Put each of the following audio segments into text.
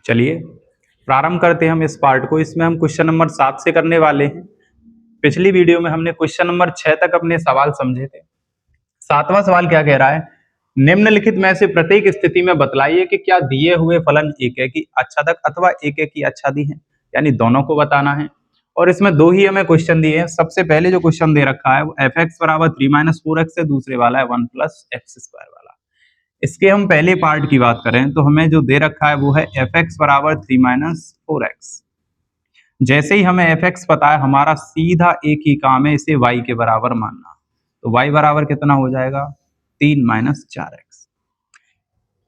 चलिए प्रारंभ करते हैं हम इस पार्ट को। इसमें हम क्वेश्चन नंबर 7 से करने वाले हैं। पिछली वीडियो में हमने क्वेश्चन नंबर 6 तक अपने सवाल समझे थे। 7वां सवाल क्या कह रहा है, निम्नलिखित में से प्रत्येक स्थिति में बतलाइए कि क्या दिए हुए फलन एकेकी आच्छादक अथवा एकेकी आच्छादी है, यानी दोनों को बताना है। और इसमें दो ही हमें क्वेश्चन दिए हैं। सबसे पहले जो क्वेश्चन दे रखा है वो एफ एक्स बराबर 3-4x है, दूसरे वाला है 1+x² वाला। इसके हम पहले पार्ट की बात करें तो हमें जो दे रखा है वो है एफ एक्स बराबर 3-4x। जैसे ही हमें एफ एक्स पता है, हमारा सीधा एक ही काम है, इसे y के बराबर मानना। तो y बराबर कितना हो जाएगा, 3-4x।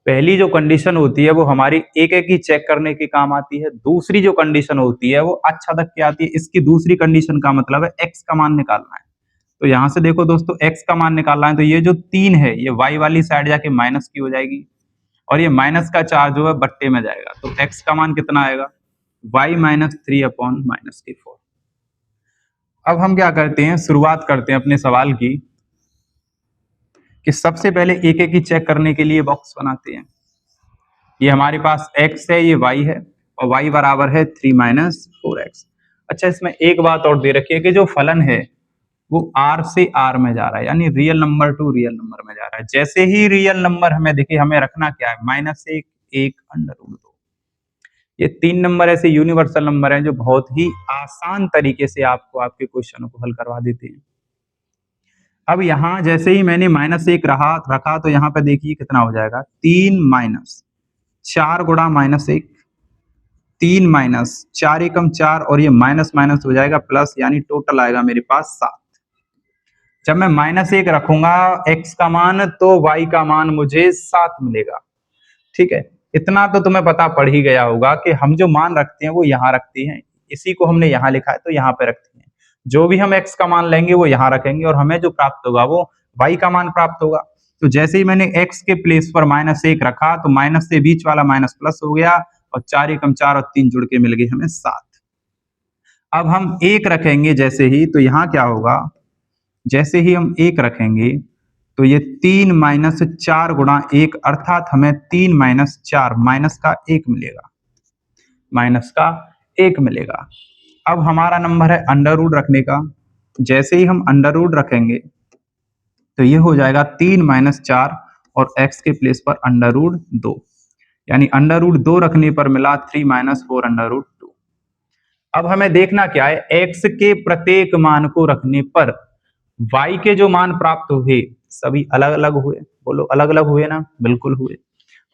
पहली जो कंडीशन होती है वो हमारी एक एक ही चेक करने के काम आती है। दूसरी जो कंडीशन होती है वो आच्छादक की आती है। इसकी दूसरी कंडीशन का मतलब है x का मान निकालना है। तो यहां से देखो दोस्तों, x का मान निकालना है तो ये जो 3 है ये y वाली साइड जाके माइनस की हो जाएगी, और ये माइनस का 4 जो है बट्टे में जाएगा। तो x का मान कितना आएगा, y-3/-4। अब हम क्या करते हैं, शुरुआत करते हैं अपने सवाल की कि सबसे पहले एक एक ही चेक करने के लिए बॉक्स बनाते हैं। ये हमारे पास x है, ये y है, और y बराबर है 3-4x। अच्छा, इसमें एक बात और दे रखी है कि जो फलन है वो r से r में जा रहा है, यानी real number two real number में जा रहा है। जैसे ही रियल नंबर हमें दिखे, हमें रखना क्या है, -1, 1 √2। ये 3 नंबर ऐसे यूनिवर्सल नंबर हैं जो बहुत ही आसान तरीके से आपको आपके क्वेश्चनों को हल करवा देते हैं। अब यहाँ जैसे ही मैंने -1 रखा तो यहाँ पे देखिए कितना हो जाएगा, 3-4 गुणा -1, 3-4 एकम 4, और ये माइनस माइनस हो जाएगा प्लस, यानी टोटल आएगा मेरे पास 7। जब मैं -1 रखूंगा x का मान, तो y का मान मुझे 7 मिलेगा। ठीक है, इतना तो तुम्हें पता पड़ ही गया होगा कि हम जो मान रखते हैं वो यहाँ रखते हैं, इसी को हमने यहाँ लिखा है तो यहाँ पे रखते हैं। जो भी हम x का मान लेंगे वो यहाँ रखेंगे, और हमें जो प्राप्त होगा वो y का मान प्राप्त होगा। तो जैसे ही मैंने x के प्लेस पर -1 रखा तो माइनस से बीच वाला माइनस प्लस हो गया, और 4 एकम 4 और 3 जुड़ के मिल गए हमें 7। अब हम 1 रखेंगे जैसे ही, तो यहाँ क्या होगा, जैसे ही हम 1 रखेंगे तो ये 3-4 गुणा 1, अर्थात हमें 3-4 माइनस का 1 मिलेगा, माइनस का 1 मिलेगा। अब हमारा नंबर है अंडर रूट रखने का। जैसे ही हम अंडर रूट रखेंगे तो ये हो जाएगा 3-4 और x के प्लेस पर √2, यानी √2 रखने पर मिला 3-4 √2। अब हमें देखना क्या है, x के प्रत्येक मान को रखने पर y के जो मान प्राप्त हुए सभी अलग अलग हुए। बोलो अलग अलग हुए ना, बिल्कुल हुए।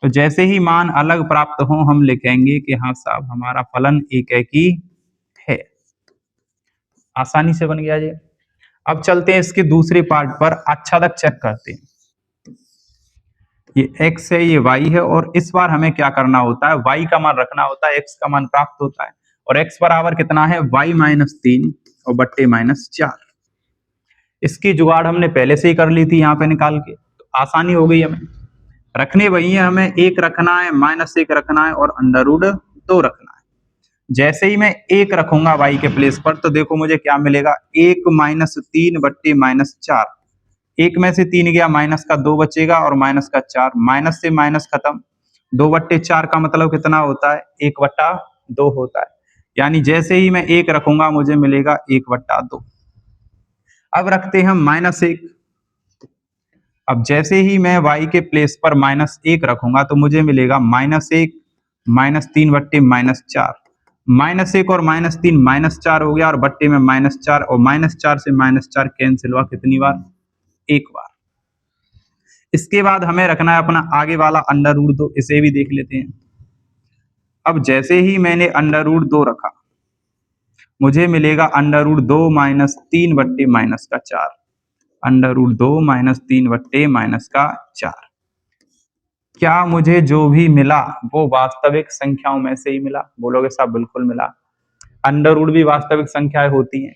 तो जैसे ही मान अलग प्राप्त हो, हम लिखेंगे कि हाँ साहब हमारा फलन एकेकी है। आसानी से बन गया ये। अब चलते हैं इसके दूसरे पार्ट पर, आच्छादक चेक करते हैं। ये x है, ये y है, और इस बार हमें क्या करना होता है, y का मान रखना होता है, x का मान प्राप्त होता है। और x बराबर कितना है, y-3 और बट्टे -4। इसकी जुगाड़ हमने पहले से ही कर ली थी यहाँ पे निकाल के, तो आसानी हो गई हमें। रखने वही है, हमें 1 रखना है, -1 रखना है, और √2 रखना है। जैसे ही मैं 1 रखूंगा y के प्लेस पर, तो देखो मुझे क्या मिलेगा, 1-3 बट्टे -4। 1 में से 3 गया, माइनस का 2 बचेगा, और माइनस का 4, माइनस से माइनस खत्म। 2/4 का मतलब कितना होता है, 1/2 होता है। यानी जैसे ही मैं 1 रखूंगा मुझे मिलेगा 1/2। अब रखते हैं हम -1। अब जैसे ही मैं y के प्लेस पर -1 रखूंगा तो मुझे मिलेगा -1 -3 बट्टे -4। -1 और -3 -4 हो गया, और बट्टे में -4, और -4 से -4 कैंसिल हुआ कितनी बार, एक बार। इसके बाद हमें रखना है अपना आगे वाला √2, इसे भी देख लेते हैं। अब जैसे ही मैंने √2 रखा, मुझे मिलेगा √2 -3 बट्टे -4। √2 -3 बट्टे -4। क्या मुझे जो भी मिला वो वास्तविक संख्याओं में से ही मिला? बोलोगे साहब बिल्कुल मिला। अंडर रूट भी वास्तविक संख्याएं होती हैं,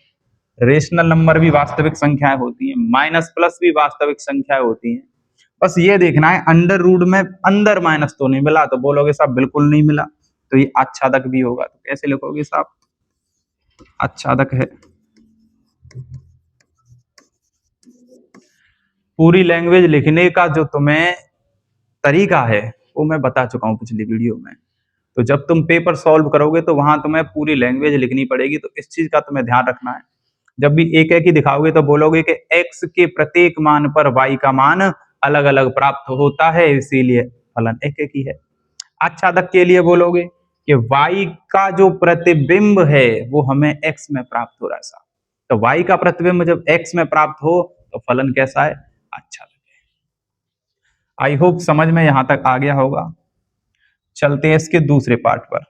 रेशनल नंबर भी वास्तविक संख्याएं होती हैं, माइनस प्लस भी वास्तविक संख्याएं होती हैं। बस ये देखना है अंडर रूट में अंदर माइनस तो नहीं मिला, तो बोलोगे साहब बिल्कुल नहीं मिला, तो ये आच्छादक भी होगा। तो कैसे लिखोगे साहब, आच्छादक है। पूरी लैंग्वेज लिखने का जो तुम्हें तरीका है वो मैं बता चुका हूं पिछली वीडियो में। तो जब तुम पेपर सॉल्व करोगे तो वहां तुम्हें पूरी लैंग्वेज लिखनी पड़ेगी, तो इस चीज का तुम्हें ध्यान रखना है। जब भी एक एक ही दिखाओगे तो बोलोगे कि x के प्रत्येक मान पर y का मान अलग अलग प्राप्त होता है, इसीलिए फलन एक एक ही है। आच्छादक के लिए बोलोगे कि y का जो प्रतिबिंब है वो हमें x में प्राप्त हो रहा है साहब, तो y का प्रतिबिंब जब x में प्राप्त हो तो फलन कैसा है, आच्छादक है। आई होप समझ में यहां तक आ गया होगा। चलते हैं इसके दूसरे पार्ट पर।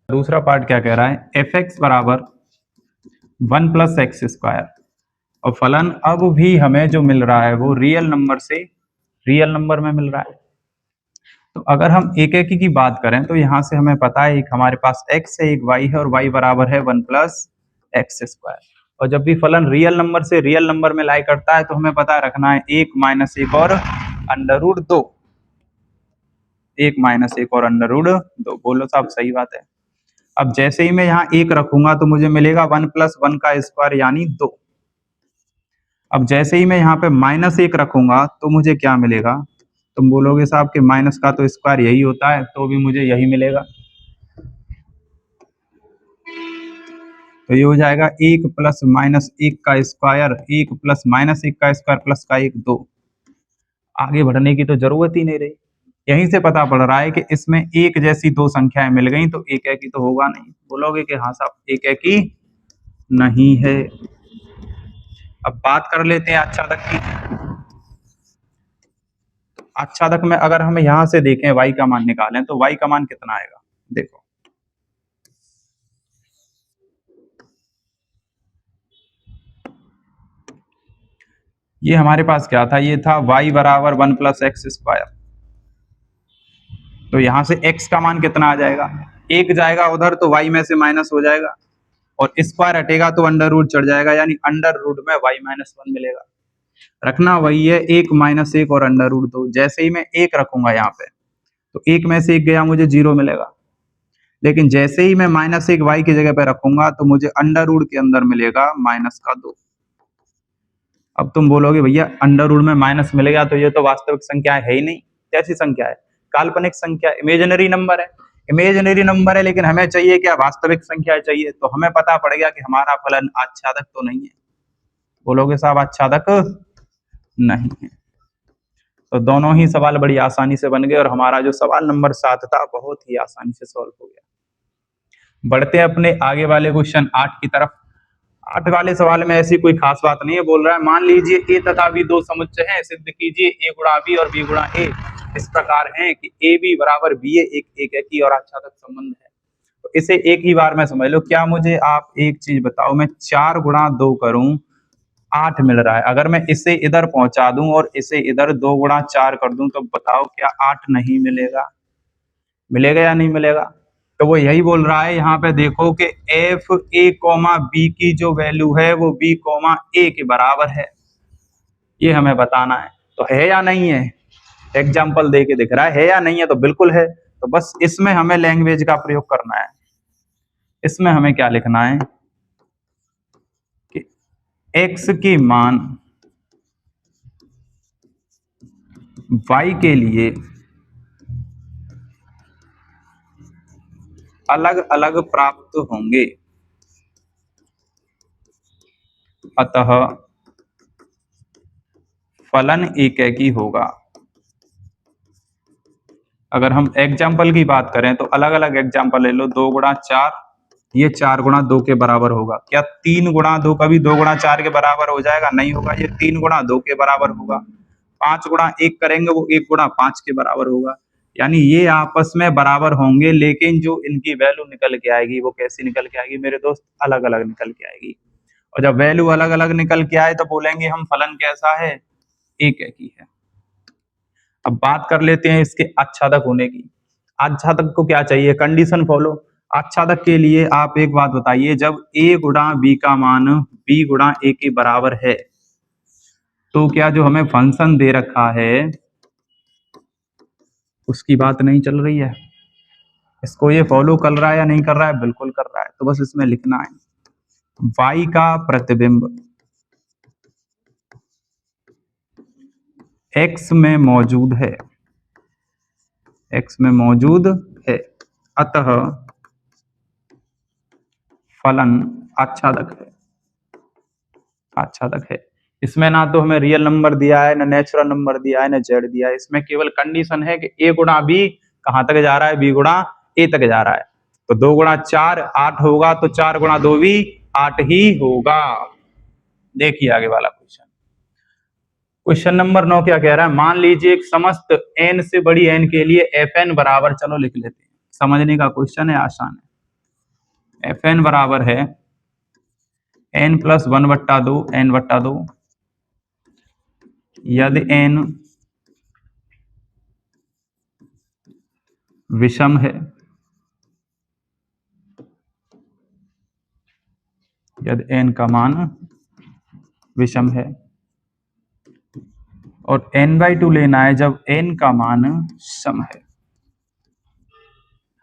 दूसरा पार्ट क्या कह रहा है, एफ एक्स बराबर 1+x², और फलन अब भी हमें जो मिल रहा है वो रियल नंबर से रियल नंबर में मिल रहा है। तो अगर हम एक एक की बात करें तो यहां से हमें पता है एक हमारे पास x है, एक y है, और y बराबर है 1+x²। और जब भी फलन रियल नंबर से रियल नंबर में लाई करता है तो हमें पता रखना है 1 - 1 और √2, 1 - 1 और √2। बोलो साहब सही बात है। अब जैसे ही मैं यहाँ 1 रखूंगा तो मुझे मिलेगा 1+1 का स्क्वायर यानी 2। अब जैसे ही मैं यहाँ पे -1 रखूंगा तो मुझे क्या मिलेगा, तुम बोलोगे साहब कि माइनस का तो स्क्वायर यही होता है, तो भी मुझे यही मिलेगा। तो ये हो जाएगा 1 + -1 का स्क्वायर, 1 + -1 का स्क्वायर प्लस का 1 2। आगे बढ़ने की तो जरूरत ही नहीं रही। यहीं से पता पड़ रहा है कि इसमें एक जैसी दो संख्याएं मिल गई तो एक एक ही तो होगा नहीं। बोलोगे कि हाँ साहब एक एक ही नहीं है। अब बात कर लेते हैं आच्छादक की। आच्छादक में अगर हम यहां से देखें y का मान निकालें तो y का मान कितना आएगा, देखो ये हमारे पास क्या था, ये था y बराबर 1+x²। तो यहां से x का मान कितना आ जाएगा, एक जाएगा उधर तो y में से माइनस हो जाएगा, और स्क्वायर हटेगा तो अंडर रूट चढ़ जाएगा, यानी अंडर रूट में y-1 मिलेगा। रखना वही है 1 - 1 और √2। जैसे ही मैं 1 रखूंगा यहाँ पे तो 1 में से 1 गया, मुझे 0 मिलेगा। लेकिन जैसे ही मैं -1 y की जगह पे रखूंगा तो मुझे अंडर रूट के अंदर मिलेगा -2। अब तुम बोलोगे भैया अंडर रूट में माइनस मिलेगा तो ये तो वास्तविक संख्या है ही नहीं। कैसी संख्या है, काल्पनिक संख्या, इमेजिनरी नंबर है। इमेजिनरी नंबर है लेकिन हमें चाहिए क्या, वास्तविक संख्या चाहिए। तो हमें पता पड़ गया कि हमारा फलन आच्छादक तो नहीं है। बोलोगे साहब आच्छादक नहीं है। तो दोनों ही सवाल बड़ी आसानी से बन गए और हमारा जो सवाल नंबर 7 था बहुत ही आसानी से सॉल्व हो गया। बढ़ते हैं अपने आगे वाले क्वेश्चन 8 की तरफ। 8 वाले सवाल में ऐसी कोई खास बात नहीं है। बोल रहा है मान लीजिए ए तथा बी दो समुच्चय हैं, सिद्ध कीजिए ए गुणा बी और बी गुणा ए इस प्रकार हैं कि ए बी बराबर बी ए, एक ही और आच्छादक संबंध है। तो इसे एक ही बार में समझ लो। क्या मुझे आप एक चीज बताओ, मैं 4 × 2 करूं 8 मिल रहा है, अगर मैं इसे इधर पहुंचा दूं और इसे इधर 2 × 4 कर दूं तो बताओ क्या 8 नहीं मिलेगा, मिलेगा या नहीं मिलेगा। तो वो यही बोल रहा है यहाँ पे देखो कि एफ ए कॉमा बी की जो वैल्यू है वो बी कॉमा ए के बराबर है, ये हमें बताना है। तो है या नहीं है, एग्जाम्पल दे के दिख रहा है या नहीं है, तो बिल्कुल है। तो बस इसमें हमें लैंग्वेज का प्रयोग करना है। इसमें हमें क्या लिखना है कि x की मान y के लिए अलग अलग प्राप्त होंगे, अतः फलन एक ही होगा। अगर हम एग्जाम्पल की बात करें तो अलग अलग एग्जाम्पल ले लो। 2 × 4, ये 4 × 2 के बराबर होगा। क्या 3 × 2 कभी 2 × 4 के बराबर हो जाएगा, नहीं होगा। ये 3 × 2 के बराबर होगा। 5 × 1 करेंगे वो 1 × 5 के बराबर होगा। यानी ये आपस में बराबर होंगे, लेकिन जो इनकी वैल्यू निकल के आएगी वो कैसी निकल के आएगी मेरे दोस्त, अलग अलग निकल के आएगी। और जब वैल्यू अलग अलग निकल के आए तो बोलेंगे हम फलन कैसा है, एक ही है। अब बात कर लेते हैं इसके आच्छादक होने की। आच्छादक को क्या चाहिए, कंडीशन फॉलो। आच्छादक के लिए आप एक बात बताइए, जब a × b का मान b × a के बराबर है तो क्या जो हमें फंक्शन दे रखा है उसकी बात नहीं चल रही है। इसको ये फॉलो कर रहा है या नहीं कर रहा है? बिल्कुल कर रहा है। तो बस इसमें लिखना है y का प्रतिबिंब x में मौजूद है, x में मौजूद है, अतः फलन आच्छादक है, आच्छादक है। इसमें ना तो हमें रियल नंबर दिया है, ना नेचुरल नंबर दिया है, ना जेड दिया है। इसमें केवल कंडीशन है कि a गुणा b कहां तक जा रहा है? b गुणा a तक जा रहा है। तो 2 गुणा 4 8 होगा, तो 4 गुणा 2 भी 8 ही होगा। देखिए आगे वाला क्वेश्चन, क्वेश्चन नंबर 9 क्या कह रहा है? मान लीजिए एक समस्त n से बड़ी n के लिए fn बराबर, चलो लिख लेते हैं, समझने का क्वेश्चन है, आसान है। fn बराबर है n प्लस 1/2 n/2 यदि n विषम है, यदि n का मान विषम है, और n/2 लेना है जब n का मान सम है।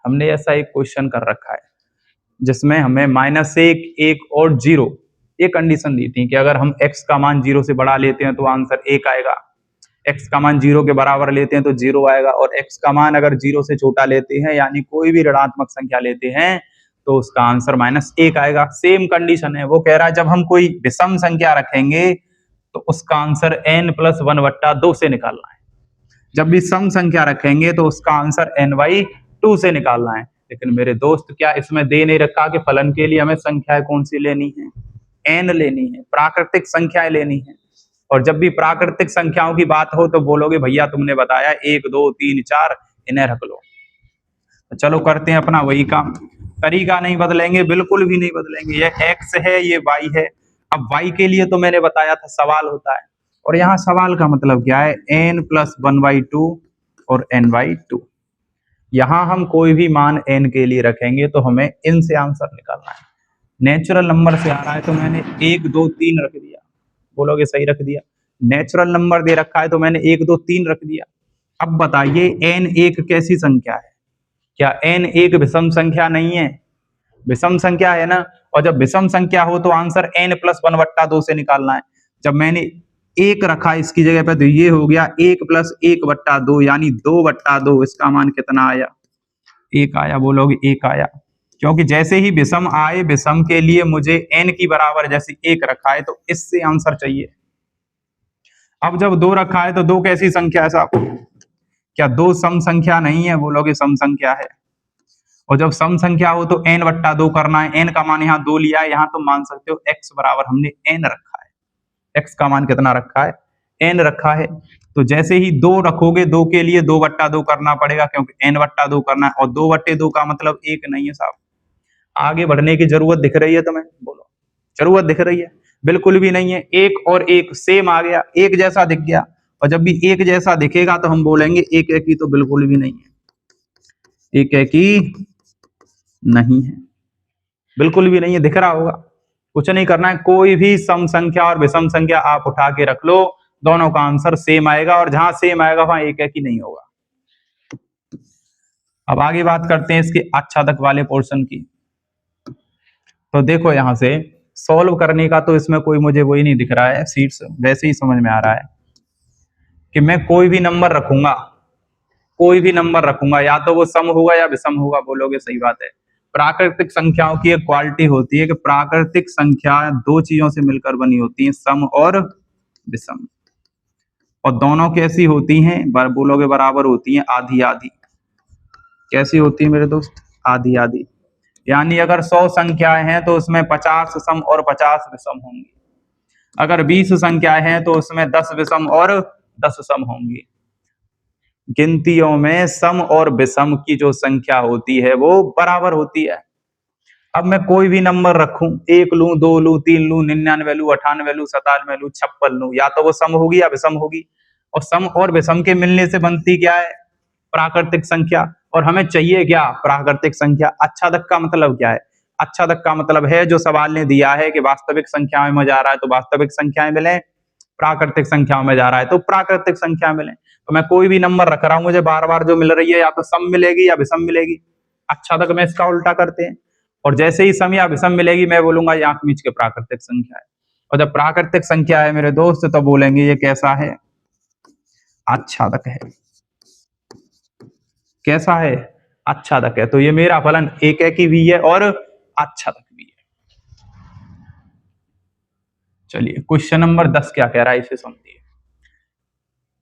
हमने ऐसा एक क्वेश्चन कर रखा है जिसमें हमें -1 1 और 0 ये कंडीशन दी थी कि अगर हम x का मान 0 से बड़ा लेते हैं तो आंसर 1 आएगा, x का मान 0 के बराबर लेते हैं तो 0 आएगा, और x का मान अगर 0 से छोटा लेते हैं यानी कोई भी ऋणात्मक संख्या लेते हैं तो उसका आंसर -1 आएगा। सेम कंडीशन है। वो कह रहा है जब हम कोई विषम संख्या रखेंगे तो उसका आंसर n प्लस 1/2 से निकालना है, जब भी सम संख्या रखेंगे तो उसका आंसर n/2 से निकालना है। लेकिन मेरे दोस्त क्या इसमें दे नहीं रखा कि फलन के लिए हमें संख्याएं कौन सी लेनी है? n लेनी है, प्राकृतिक संख्याएं लेनी है। और जब भी प्राकृतिक संख्याओं की बात हो तो बोलोगे भैया तुमने बताया 1 2 3 4 इन्हें रख लो। तो चलो करते हैं अपना वही काम, तरीका नहीं बदलेंगे, बिल्कुल भी नहीं बदलेंगे। ये x है, ये y है। अब y के लिए तो मैंने बताया था सवाल होता है, और यहाँ सवाल का मतलब क्या है? n प्लस 1/2 और n/2। यहाँ हम कोई भी मान n के लिए रखेंगे तो हमें इन से आंसर निकालना है। नेचुरल नंबर से आ रहा है तो मैंने 1 2 3 रख दिया, बोलोगे सही रख दिया। नेचुरल नंबर दे रखा है तो मैंने 1 2 3 रख दिया। अब बताइए n एक कैसी संख्या है? क्या n एक विषम संख्या नहीं है? विषम संख्या है ना, और जब विषम संख्या हो तो आंसर n प्लस 1/2 से निकालना है। जब मैंने 1 रखा इसकी जगह पे तो ये हो गया 1 प्लस 1/2 यानी 2/2। इसका मान कितना आया? 1 आया। बोलोगे 1 आया, क्योंकि जैसे ही विषम आए, विषम के लिए मुझे n की बराबर जैसे 1 रखा है तो इससे आंसर चाहिए। अब जब 2 रखा है तो 2 कैसी संख्या है साहब? क्या 2 सम संख्या नहीं है? बोलोगे सम संख्या है। और जब सम संख्या हो तो n/2 करना है। n का मान यहाँ 2 लिया है, यहाँ तो मान सकते हो x बराबर हमने n रखा है। x का मान कितना रखा है? n रखा है। तो जैसे ही 2 रखोगे, 2 के लिए 2/2 करना पड़ेगा, क्योंकि n/2 करना है, और 2/2 का मतलब 1 नहीं है साहब। आगे बढ़ने की जरूरत दिख रही है तुम्हें? बोलो, जरूरत दिख रही है? बिल्कुल भी नहीं है। 1 और 1 सेम आ गया, एक जैसा दिख गया, और जब भी एक जैसा दिखेगा तो हम बोलेंगे एक एक ही, तो बिल्कुल भी नहीं है, एक एक ही नहीं है, बिल्कुल भी नहीं है। दिख रहा होगा। कुछ नहीं करना है, कोई भी सम संख्या और विषम संख्या आप उठा के रख लो, दोनों का आंसर सेम आएगा, और जहां सेम आएगा वहां एक एक ही नहीं होगा। अब आगे बात करते हैं इसके आच्छादक वाले पोर्शन की। तो देखो यहां से सॉल्व करने का तो इसमें कोई मुझे वही नहीं दिख रहा है, सीट्स वैसे ही समझ में आ रहा है कि मैं कोई भी नंबर रखूंगा, कोई भी नंबर रखूंगा, या तो वो सम होगा या विषम होगा। बोलोगे सही बात है। प्राकृतिक संख्याओं की एक क्वालिटी होती है कि प्राकृतिक संख्या 2 चीजों से मिलकर बनी होती है, सम और विषम। और दोनों कैसी होती हैं? बोलोगे बराबर होती हैं, आधी आधी। कैसी होती है मेरे दोस्त? आधी आधी। यानी अगर 100 संख्याएं हैं तो उसमें 50 सम और 50 विषम होंगी। अगर 20 संख्याएं हैं तो उसमें 10 विषम और 10 सम होंगी। गिनतियों में सम और विषम की जो संख्या होती है वो बराबर होती है। अब मैं कोई भी नंबर रखूं, 1 लूं, 2 लूं, 3 लूं, 99 लूं, 98 लूं, 97 लूं, 56 लूं, या तो वो सम होगी या विषम होगी। और सम और विषम के मिलने से बनती क्या है? प्राकृतिक संख्या। और हमें चाहिए क्या? प्राकृतिक संख्या। आच्छादक का मतलब क्या है? आच्छादक का मतलब है जो सवाल ने दिया है कि वास्तविक संख्याओं में जा रहा है तो वास्तविक संख्याएं मिले, प्राकृतिक संख्याओं में जा रहा है तो प्राकृतिक संख्या मिले। तो मैं कोई भी नंबर रख रहा हूं, मुझे बार बार जो मिल रही है या तो सम मिलेगी या विषम मिलेगी। अच्छादक में इसका उल्टा करते हैं, और जैसे ही सम या विषम मिलेगी मैं बोलूंगा ये आंख मीच के प्राकृतिक संख्या है। और जब प्राकृतिक संख्या है मेरे दोस्त तो बोलेंगे ये कैसा है, अच्छादक है। कैसा है, अच्छादक है। तो ये मेरा फलन एक की भी है और अच्छादक भी है। चलिए क्वेश्चन नंबर 10 क्या कह रहा है इसे समझिए।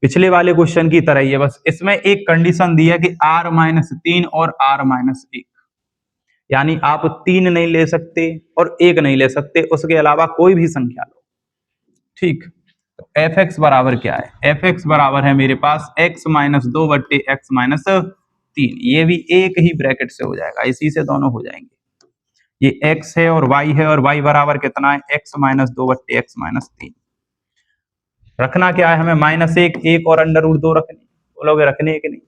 पिछले वाले क्वेश्चन की तरह ही है, बस इसमें एक कंडीशन दी है कि r-3 और r-1, यानी आप 3 नहीं ले सकते और 1 नहीं ले सकते, उसके अलावा कोई भी संख्या लो। ठीक, तो f(x) बराबर क्या है, f(x) बराबर है मेरे पास x-2 बट्टे x-3। ये भी एक ही ब्रैकेट से हो जाएगा, इसी से दोनों हो जाएंगे। ये x है और y है, और y बराबर कितना है, x-2 बट्टे x-3। रखना क्या है हमें, -1, 1 और √2 रखने। बोलोगे रखने है कि नहीं।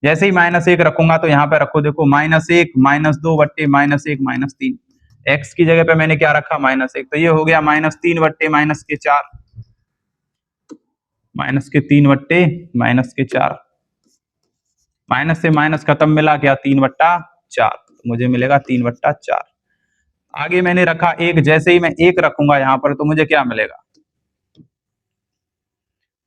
जैसे ही -1 रखूंगा तो यहाँ पे रखो, देखो -1 -2 बट्टे -1 -3। x की जगह पे मैंने क्या रखा, -1, तो ये हो गया -3 बट्टे -4, -3 बट्टे -4। माइनस से माइनस खत्म मिला क्या, 3/4, तो मुझे मिलेगा 3/4। आगे मैंने रखा 1, जैसे ही मैं 1 रखूंगा यहाँ पर तो मुझे क्या मिलेगा,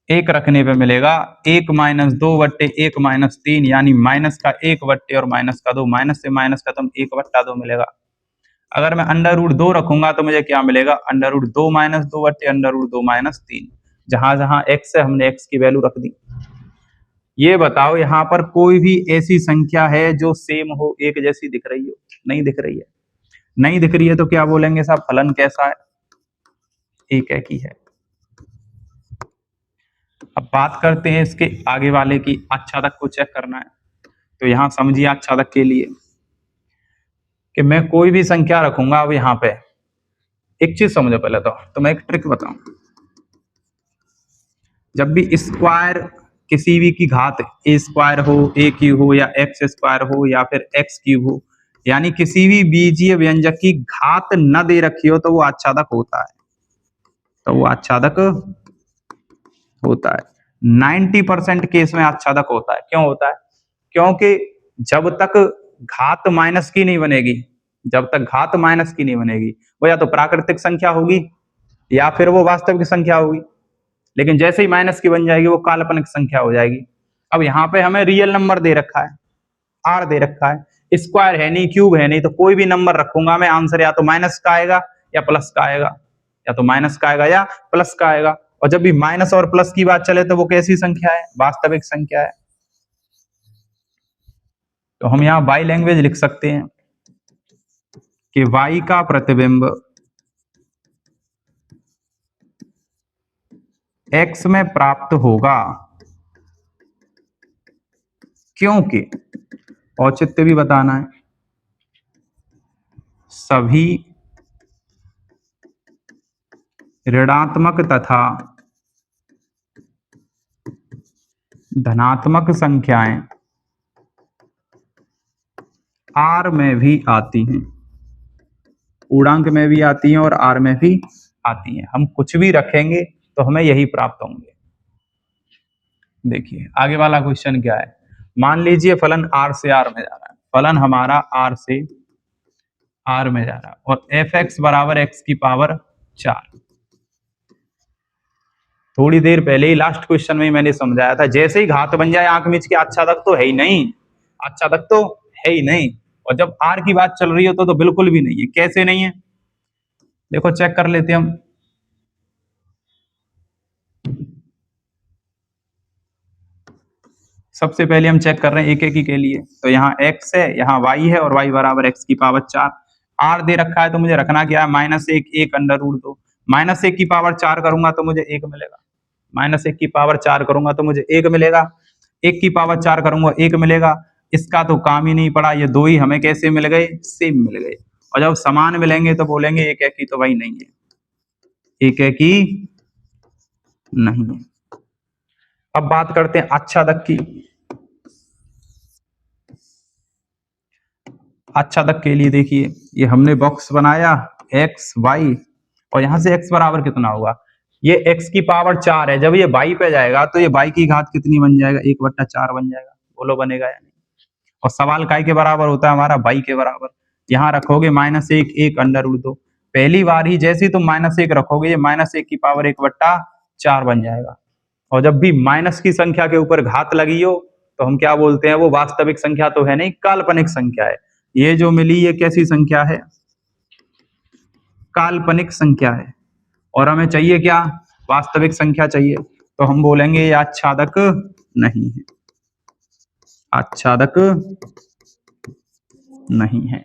1 रखने पे मिलेगा 1 -2 बट्टे 1 -3, यानी माइनस का 1 बट्टे और माइनस का 2, माइनस से माइनस खत्म 1/2 मिलेगा। अगर मैं √2 रखूंगा तो मुझे क्या मिलेगा, √2 - 2 बट्टे √2 - 3। जहां जहां x है हमने x की वैल्यू रख दी। ये बताओ यहाँ पर कोई भी ऐसी संख्या है जो सेम हो, एक जैसी दिख रही हो, नहीं दिख रही है। नहीं दिख रही है तो क्या बोलेंगे साहब, फलन कैसा है, एक ही है। अब बात करते हैं इसके आगे वाले की, अच्छादक को चेक करना है। तो यहां समझिए अच्छादक के लिए कि मैं कोई भी संख्या रखूंगा, अब यहाँ पे एक चीज समझो पहले तो मैं एक ट्रिक बताऊं। जब भी स्क्वायर किसी भी की घात a² हो, a³ हो, या x² हो, या फिर x³ हो, यानी किसी भी बीजीय व्यंजक की घात न दे रखी हो तो वो अच्छादक होता है, तो वो अच्छादक होता है। 90% केस में अच्छादक होता है। क्यों होता है, क्योंकि जब तक घात माइनस की नहीं बनेगी, जब तक घात माइनस की नहीं बनेगी, वो या तो प्राकृतिक संख्या होगी या फिर वो वास्तविक संख्या होगी। लेकिन जैसे ही माइनस की बन जाएगी वो काल्पनिक संख्या हो जाएगी। अब यहाँ पे हमें रियल नंबर दे रखा है, r दे रखा है, स्क्वायर है नहीं, क्यूब है नहीं, तो कोई भी नंबर रखूंगा मैं, आंसर या तो माइनस का आएगा या प्लस का आएगा, या तो माइनस का आएगा या प्लस का आएगा। और जब भी माइनस और प्लस की बात चले तो वो कैसी संख्या है, वास्तविक संख्या है। तो हम यहाँ बाई लैंग्वेज लिख सकते हैं कि y का प्रतिबिंब x में प्राप्त होगा, क्योंकि औचित्य भी बताना है, सभी ऋणात्मक तथा धनात्मक संख्याएं r में भी आती हैं, पूर्णांक में भी आती हैं और r में भी आती हैं। हम कुछ भी रखेंगे तो हमें यही प्राप्त होंगे। देखिए आगे वाला क्वेश्चन क्या है, मान लीजिए फलन r से r में जा रहा है, फलन हमारा r से r में जा रहा है, और f(x) बराबर x की पावर 4। थोड़ी देर पहले ही लास्ट क्वेश्चन में मैंने समझाया था, जैसे ही घात बन जाए आंख मीच के अच्छादक तो है ही नहीं, अच्छादक तो है ही नहीं। और जब r की बात चल रही हो तो बिल्कुल भी नहीं है। कैसे नहीं है, देखो चेक कर लेते हम। सबसे पहले हम चेक कर रहे हैं एक ही के लिए, तो यहाँ x है, यहाँ y है, और y बराबर x की पावर 4। r दे रखा है तो मुझे रखना क्या है, -1 1 √2। -1 की पावर 4 करूंगा तो मुझे 1 मिलेगा, -1 की पावर 4 करूंगा तो मुझे 1 मिलेगा, 1 की पावर 4 करूंगा 1 मिलेगा। इसका तो काम ही नहीं पड़ा, ये दो ही हमें कैसे मिल गए, सेम मिल गए। और जब समान मिलेंगे तो बोलेंगे एक की तो भाई नहीं है, एक की नहीं है। अब बात करते हैं अच्छादक की। अच्छादक के लिए देखिए, ये हमने बॉक्स बनाया x y, और यहां से x बराबर कितना होगा, ये x की पावर 4 है, जब ये y पे जाएगा तो ये y की घात कितनी बन जाएगा, 1/4 बन जाएगा। बोलो बनेगा या नहीं, और सवाल काय के बराबर होता है हमारा, y के बराबर। यहाँ रखोगे -1 1 √2, पहली बार ही जैसे ही तुम -1 रखोगे ये -1 की पावर 1/4 बन जाएगा। और जब भी माइनस की संख्या के ऊपर घात लगी हो तो हम क्या बोलते हैं, वो वास्तविक संख्या तो है नहीं, काल्पनिक संख्या है। ये जो मिली ये कैसी संख्या है, काल्पनिक संख्या है। और हमें चाहिए क्या, वास्तविक संख्या चाहिए, तो हम बोलेंगे ये आच्छादक नहीं है, आच्छादक नहीं है।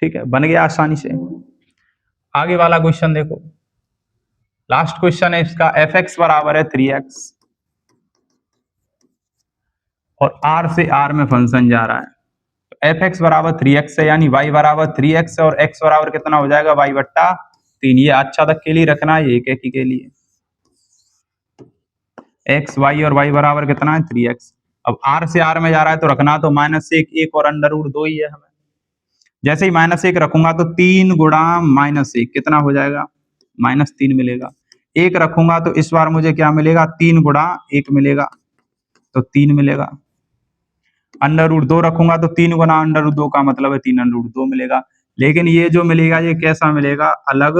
ठीक है, बन गया आसानी से। आगे वाला क्वेश्चन देखो, लास्ट क्वेश्चन है इसका, f(x) बराबर है 3x और r से r में फंक्शन जा रहा है। तो f(x) बराबर 3x है, यानी y बराबर 3x है और x बराबर कितना हो जाएगा, y/3। ये आच्छादक के लिए रखना है, एक एक के लिए x y और y बराबर कितना है 3x। अब r से r में जा रहा है तो रखना तो -1 1 और √2 ही है हमें। जैसे ही -1 रखूंगा तो 3 गुणा -1 कितना हो जाएगा, -3 मिलेगा। 1 रखूंगा तो इस बार मुझे क्या मिलेगा, 3 गुणा 1 मिलेगा, तो 3 मिलेगा। √2 रखूंगा तो 3 गुना √2 का मतलब है 3 √2 मिलेगा। लेकिन ये जो मिलेगा ये कैसा मिलेगा, अलग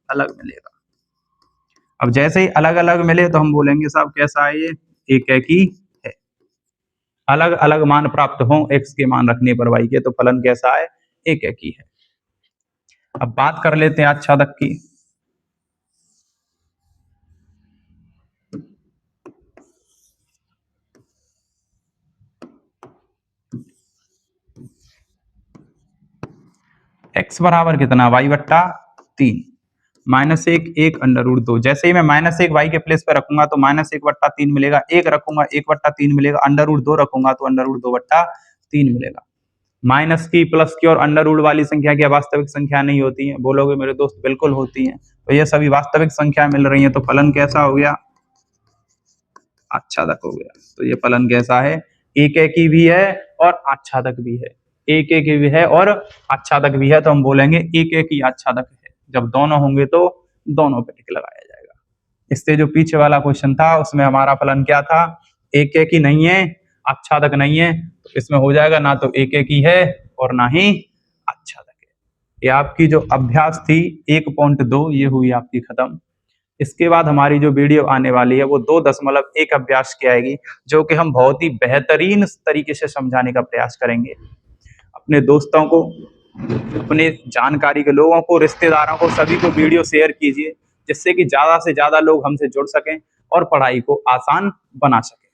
अलग मिलेगा। अब जैसे ही अलग अलग मिले तो हम बोलेंगे साहब कैसा है, ये एक ही है। अलग अलग मान प्राप्त हो x के मान रखने पर y के, तो फलन कैसा है, एक ही है। अब बात कर लेते हैं आच्छादक की। x बराबर कितना, y/3 -1 1 √2। जैसे ही मैं -1 y के प्लेस पे रखूंगा तो -1/3 मिलेगा। 1 रखूंगा 1/3 मिलेगा, √2 रखूंगा तो √2/3 मिलेगा। माइनस की, प्लस की और अंडर रूट वाली संख्या क्या वास्तविक संख्या नहीं होती है, बोलोगे मेरे दोस्त, बिल्कुल होती हैं। तो ये सभी वास्तविक संख्या मिल रही है, तो फलन कैसा हो गया, आच्छादक हो गया। तो ये फलन कैसा है, एक ही भी है और आच्छादक भी है, एक ही भी है और आच्छादक भी है, तो हम बोलेंगे एक ही आच्छादक है। जब दोनों होंगे तो दोनों पे टिक लगाया जाएगा। इससे जो पीछे वाला क्वेश्चन था उसमें हमारा फलन क्या था, एक ही नहीं है, आच्छादक नहीं है, तो इसमें हो जाएगा ना तो एक ही है और ना ही आच्छादक है। ये आपकी जो अभ्यास थी 1.2 ये हुई आपकी खत्म। इसके बाद हमारी जो वीडियो आने वाली है वो 2.1 अभ्यास की आएगी, जो कि हम बहुत ही बेहतरीन तरीके से समझाने का प्रयास करेंगे। अपने दोस्तों को, अपने जानकारी के लोगों को, रिश्तेदारों को, सभी को वीडियो शेयर कीजिए, जिससे कि ज्यादा से ज्यादा लोग हमसे जुड़ सकें और पढ़ाई को आसान बना सकें।